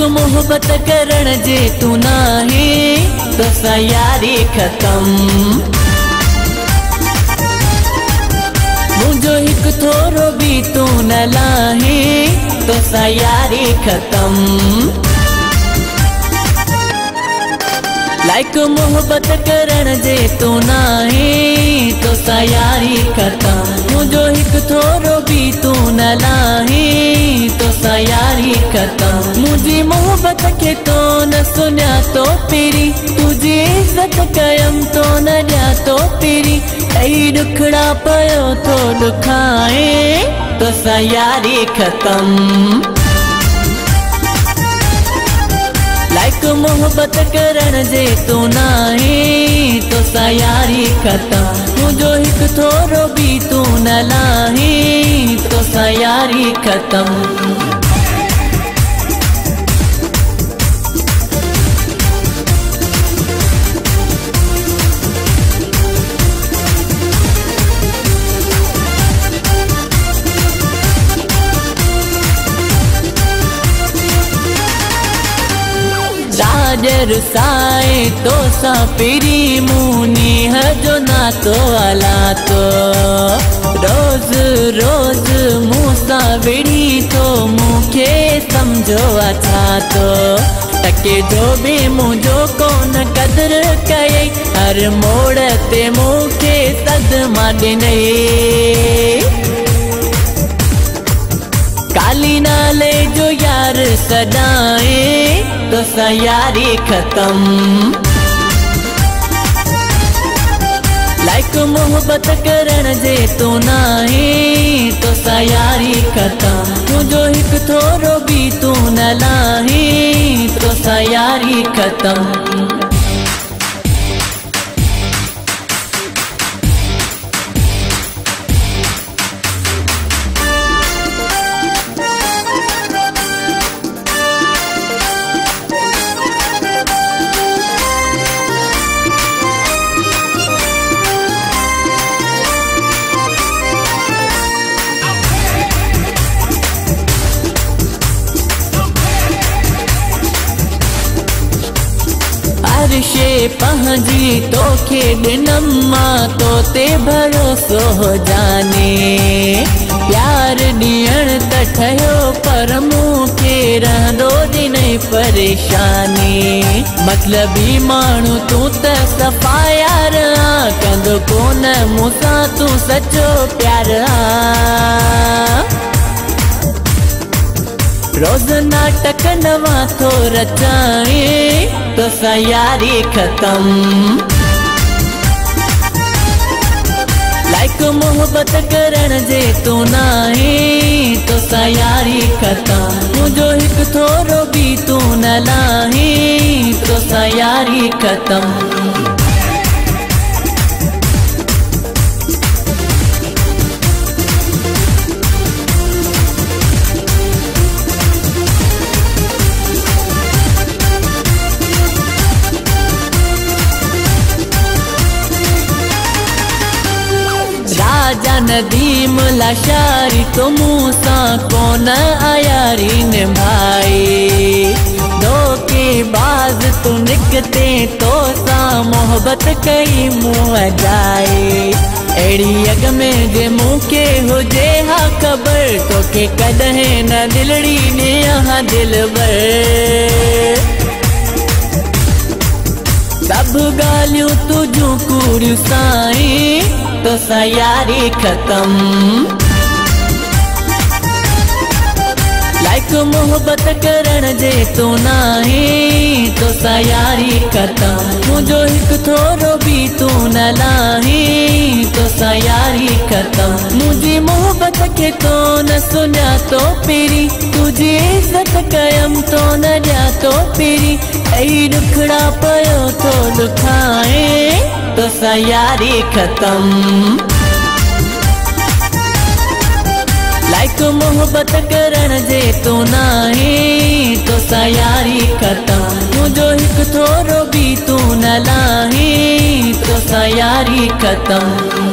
मोहब्बत करण जे तू नाही तो यारी खत्म। मुझो हिक थोरो भी तू न लाही तो यारी खत्म। लाइक मोहब्बत करण जे तू नाही तो यारी खत्म। मुझो हिक थोरो भी तू न लाही तो यारी खत्म। मुझी मोहब्बत के तो न सुनिया तो पिरी, तुझी इज्जत कयम तो न दिया तो पिरी। ऐ दुखड़ा पयो तो दुखाए तो यारी खत्म। लाइक मोहब्बत करण जे तू नाही तो यारी खत्म। मुझो हिक थोरो भी तू न लाही तो यारी खत्म। राजर साए तो पिरी मुनी हजो ना तो अला तो। रोज रोज मूसा विड़ी तो मुखे समझो अच्छा तो। टके जो भी मुझो कोन कदर कये, हर मोड़ ते मुखे सदमा ॾिनई। काली नाले जो यार सदाए तो यारी खत्म। लाइक मोहब्बत करण जे तू नाही तो यारी खत्म। मुझो हिक थोरो भी तू न लाही तो यारी खत्म। अर्शे पहुंची तोखे ॾिनम मां तो ते भरोसो हो जाने। प्यार ॾियण त ठहियो पर मूंखे रहंदो ॾिनई परेशानी। मतलबी माण्हू तू त सफ़ा यार आ, कंदो कोन मूंसां तू सचो प्यार आ। रोज नाटक नवा तो रचाए तो यारी खत्म। लाइक मोहब्बत करण जे तू नाही तो यारी खत्म। मुझो हिक थोरो भी तू न लाही तो यारी खत्म। राजा नदीम लाशारी तो मूसा कौन आयारी निभाई। धोखेबाज तू निकते तो सा मोहब्बत कई मुँह जाए। एड़ी अग में जे मुखे हुजे हा खबर तो के कदहें न दिलड़ी ने यहाँ दिल भर। सब गालियों तुझू कूड़ियूं साई तो यारी खत्म। लाइक मोहब्बत करण जे तू नाही तो यारी खत्म। मुझो हिक थोरो भी तू न लाही तो यारी खत्म। मुझी मोहब्बत के तो न सुनिया तो पिरी, तुझी इज्जत कयम तो न दिया तो पिरी। ऐ दुखड़ा पयो तो दुखाए तो यारी खत्म। लाइक मोहब्बत करण जे तू नाही तो यारी खत्म। मुझो हिक थोरो भी तू न लाही तो यारी खत्म।